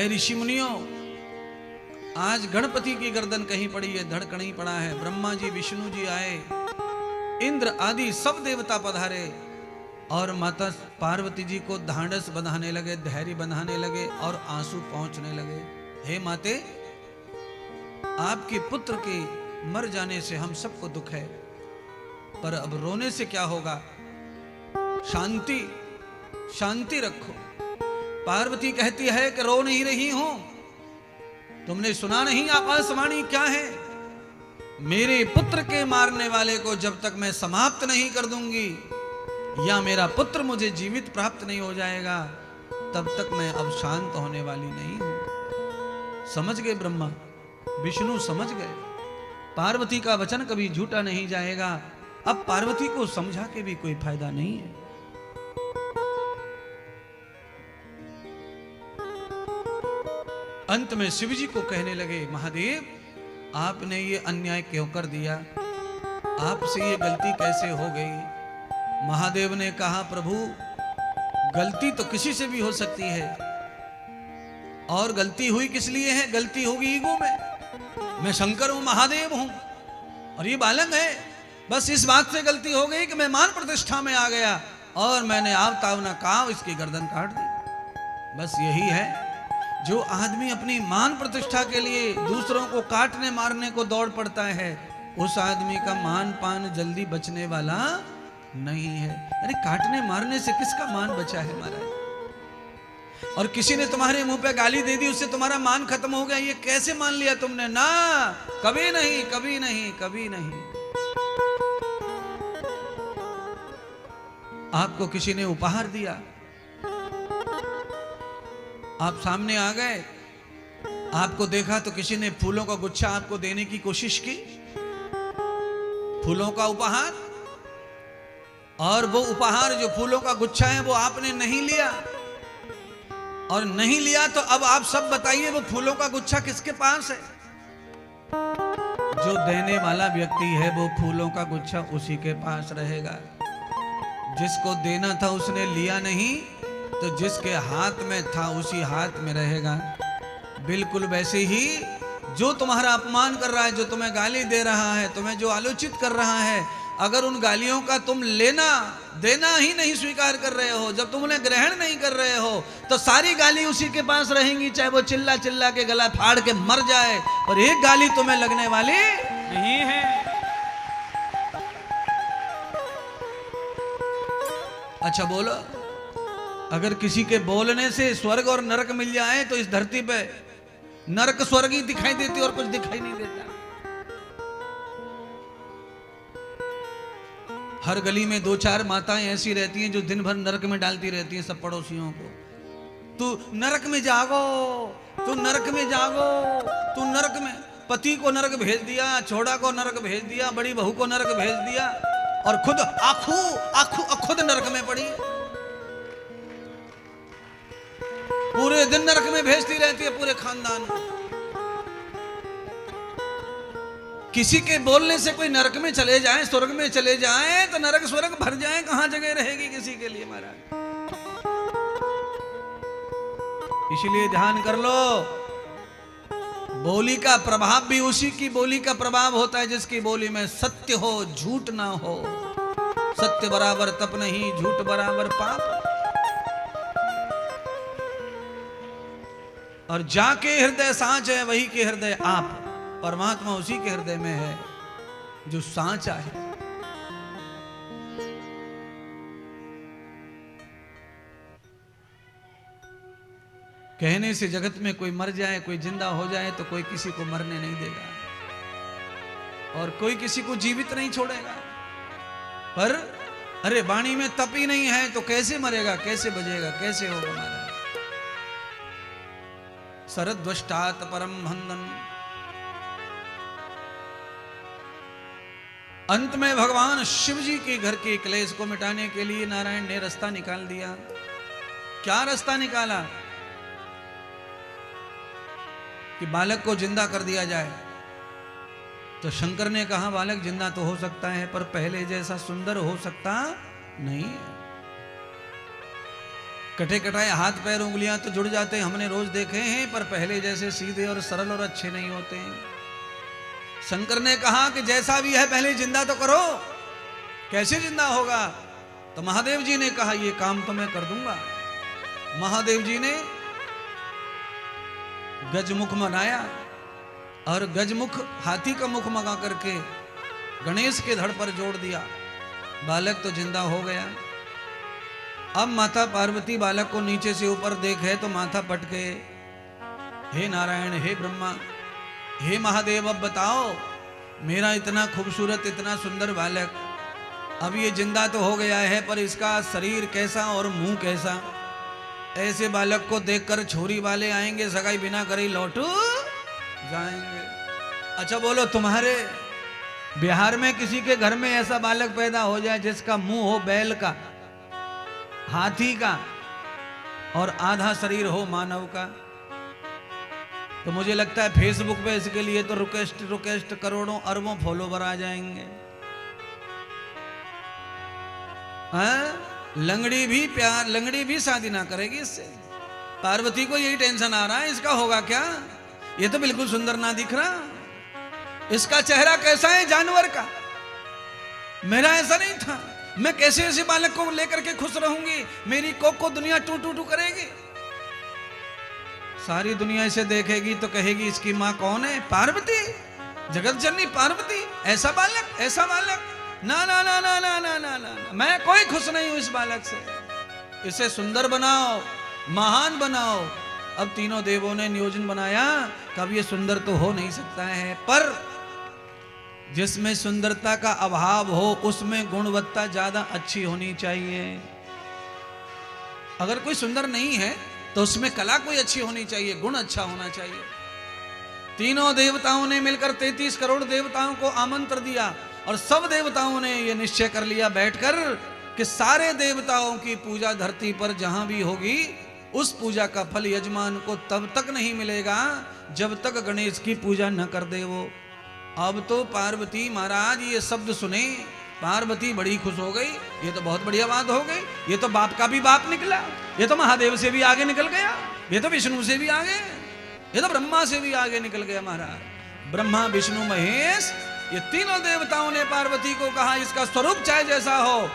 है ऋषि मुनियों, आज गणपति की गर्दन कहीं पड़ी है, धड़ कहीं पड़ा है। ब्रह्मा जी विष्णु जी आए, इंद्र आदि सब देवता पधारे और माता पार्वती जी को ढांढस बंधाने लगे, धैर्य बंधाने लगे और आंसू पहुंचने लगे। हे माते, आपके पुत्र के मर जाने से हम सबको दुख है, पर अब रोने से क्या होगा? शांति शांति रखो। पार्वती कहती है कि रो नहीं रही हूं, तुमने सुना नहीं आकाशवाणी क्या है? मेरे पुत्र के मारने वाले को जब तक मैं समाप्त नहीं कर दूंगी या मेरा पुत्र मुझे जीवित प्राप्त नहीं हो जाएगा, तब तक मैं अब शांत होने वाली नहीं हूं। समझ गए ब्रह्मा, विष्णु समझ गए, पार्वती का वचन कभी झूठा नहीं जाएगा। अब पार्वती को समझा के भी कोई फायदा नहीं है। अंत में शिव जी को कहने लगे, महादेव, आपने ये अन्याय क्यों कर दिया? आपसे ये गलती कैसे हो गई? महादेव ने कहा, प्रभु, गलती तो किसी से भी हो सकती है, और गलती हुई किस लिए है? गलती होगी ईगो में। मैं शंकर हूं, महादेव हूं, और ये बालक है। बस इस बात से गलती हो गई कि मैं मान प्रतिष्ठा में आ गया और मैंने आव ताव न काव इसकी गर्दन काट दी। बस यही है, जो आदमी अपनी मान प्रतिष्ठा के लिए दूसरों को काटने मारने को दौड़ पड़ता है, उस आदमी का मान पान जल्दी बचने वाला नहीं है। अरे काटने मारने से किसका मान बचा है महाराज? और किसी ने तुम्हारे मुंह पे गाली दे दी, उससे तुम्हारा मान खत्म हो गया, ये कैसे मान लिया तुमने? ना, कभी नहीं, कभी नहीं, कभी नहीं। आपको किसी ने उपहार दिया, आप सामने आ गए, आपको देखा तो किसी ने फूलों का गुच्छा आपको देने की कोशिश की, फूलों का उपहार, और वो उपहार जो फूलों का गुच्छा है वो आपने नहीं लिया, और नहीं लिया तो अब आप सब बताइए वो फूलों का गुच्छा किसके पास है? जो देने वाला व्यक्ति है वो फूलों का गुच्छा उसी के पास रहेगा। जिसको देना था उसने लिया नहीं, तो जिसके हाथ में था उसी हाथ में रहेगा। बिल्कुल वैसे ही जो तुम्हारा अपमान कर रहा है, जो तुम्हें गाली दे रहा है, तुम्हें जो आलोचित कर रहा है, अगर उन गालियों का तुम लेना देना ही नहीं स्वीकार कर रहे हो, जब तुम उन्हें ग्रहण नहीं कर रहे हो, तो सारी गाली उसी के पास रहेंगी, चाहे वो चिल्ला चिल्ला के गला फाड़ के मर जाए, और एक गाली तुम्हें लगने वाली नहीं है। अच्छा बोलो, अगर किसी के बोलने से स्वर्ग और नरक मिल जाए तो इस धरती पे नरक स्वर्ग ही दिखाई देती और कुछ दिखाई नहीं देता। हर गली में दो चार माताएं ऐसी रहती हैं जो दिन भर नरक में डालती रहती हैं सब पड़ोसियों को। तू नरक में जागो, तू नरक में जागो, तू नरक में। पति को नरक भेज दिया, छोड़ा को नरक भेज दिया, बड़ी बहू को नरक भेज दिया, और खुद खुद नरक में पड़ी। पूरे दिन नरक में भेजती रहती है पूरे खानदान को। किसी के बोलने से कोई नरक में चले जाए, स्वर्ग में चले जाए, तो नरक स्वर्ग भर जाए, कहां जगह रहेगी किसी के लिए महाराज? इसलिए ध्यान कर लो, बोली का प्रभाव भी उसी की बोली का प्रभाव होता है जिसकी बोली में सत्य हो, झूठ ना हो। सत्य बराबर तप नहीं, झूठ बराबर पाप। और जाके हृदय सांच है, वही के हृदय आप। परमात्मा उसी के हृदय में है जो सांचा है। कहने से जगत में कोई मर जाए, कोई जिंदा हो जाए, तो कोई किसी को मरने नहीं देगा और कोई किसी को जीवित नहीं छोड़ेगा। पर अरे वाणी में तप ही नहीं है तो कैसे मरेगा, कैसे बजेगा, कैसे होगा हमारा? शरद्वष्टात् परम हंदन। अंत में भगवान शिव जी के घर के क्लेश को मिटाने के लिए नारायण ने रास्ता निकाल दिया। क्या रास्ता निकाला? कि बालक को जिंदा कर दिया जाए। तो शंकर ने कहा बालक जिंदा तो हो सकता है, पर पहले जैसा सुंदर हो सकता नहीं है। कटे कटाए हाथ पैर उंगलियां तो जुड़ जाते हैं, हमने रोज देखे हैं, पर पहले जैसे सीधे और सरल और अच्छे नहीं होते हैं। शंकर ने कहा कि जैसा भी है पहले जिंदा तो करो। कैसे जिंदा होगा? तो महादेव जी ने कहा ये काम तो मैं कर दूंगा। महादेव जी ने गजमुख बनाया और गजमुख हाथी का मुख मंगा करके गणेश के धड़ पर जोड़ दिया। बालक तो जिंदा हो गया। अब माता पार्वती बालक को नीचे से ऊपर देखे तो माथा पटके, हे नारायण, हे ब्रह्मा, हे महादेव, अब बताओ मेरा इतना खूबसूरत इतना सुंदर बालक अब ये जिंदा तो हो गया है, पर इसका शरीर कैसा और मुंह कैसा? ऐसे बालक को देखकर छोरी वाले आएंगे, सगाई बिना करे लौटू जाएंगे। अच्छा बोलो, तुम्हारे बिहार में किसी के घर में ऐसा बालक पैदा हो जाए जिसका मुंह हो बैल का, हाथी का और आधा शरीर हो मानव का, तो मुझे लगता है फेसबुक पे इसके लिए तो रिक्वेस्ट करोड़ों अरबों फॉलोवर आ जाएंगे। लंगड़ी भी शादी ना करेगी इससे। पार्वती को यही टेंशन आ रहा है, इसका होगा क्या? ये तो बिल्कुल सुंदर ना दिख रहा, इसका चेहरा कैसा है जानवर का, मेरा ऐसा नहीं था, मैं कैसे ऐसे बालक को लेकर के खुश रहूंगी? मेरी कोक को दुनिया टू टू टू करेगी। सारी दुनिया इसे देखेगी तो कहेगी इसकी मां कौन है? पार्वती, जगत जननी पार्वती। ऐसा बालक, ऐसा बालक, ना ना ना ना ना ना ना ना, मैं कोई खुश नहीं हूं इस बालक से। इसे सुंदर बनाओ, महान बनाओ। अब तीनों देवों ने नियोजन बनाया, कब ये सुंदर तो हो नहीं सकता है, पर जिसमें सुंदरता का अभाव हो उसमें गुणवत्ता ज्यादा अच्छी होनी चाहिए। अगर कोई सुंदर नहीं है तो उसमें कला कोई अच्छी होनी चाहिए, गुण अच्छा होना चाहिए। तीनों देवताओं ने मिलकर 33 करोड़ देवताओं को आमंत्रण दिया और सब देवताओं ने यह निश्चय कर लिया बैठकर कि सारे देवताओं की पूजा धरती पर जहां भी होगी उस पूजा का फल यजमान को तब तक नहीं मिलेगा जब तक गणेश की पूजा न कर दे वो। अब तो पार्वती महाराज ये शब्द सुने, पार्वती बड़ी खुश हो गई। ये तो बहुत बढ़िया बात हो गई, ये तो बाप का भी बाप निकला, ये तो महादेव से भी आगे निकल गया, ये तो विष्णु से भी आगे, ये तो ब्रह्मा से भी आगे निकल गया महाराज। ब्रह्मा विष्णु महेश ये तीनों देवताओं ने पार्वती को कहा इसका स्वरूप चाहे जैसा हो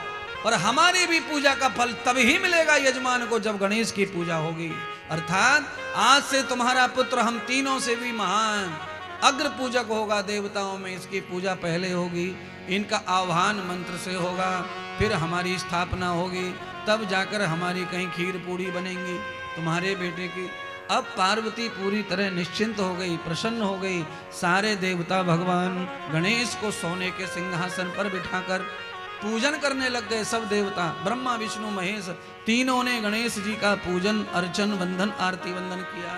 और हमारी भी पूजा का फल तभी मिलेगा यजमान को जब गणेश की पूजा होगी। अर्थात आज से तुम्हारा पुत्र हम तीनों से भी महान अग्र पूजक होगा देवताओं में, इसकी पूजा पहले होगी, इनका आह्वान मंत्र से होगा, फिर हमारी स्थापना होगी, तब जाकर हमारी कहीं खीर पूड़ी बनेंगी तुम्हारे बेटे की। अब पार्वती पूरी तरह निश्चिंत हो गई, प्रसन्न हो गई। सारे देवता भगवान गणेश को सोने के सिंहासन पर बिठाकर पूजन करने लग गए। सब देवता ब्रह्मा विष्णु महेश तीनों ने गणेश जी का पूजन अर्चन वंदन आरती वंदन किया।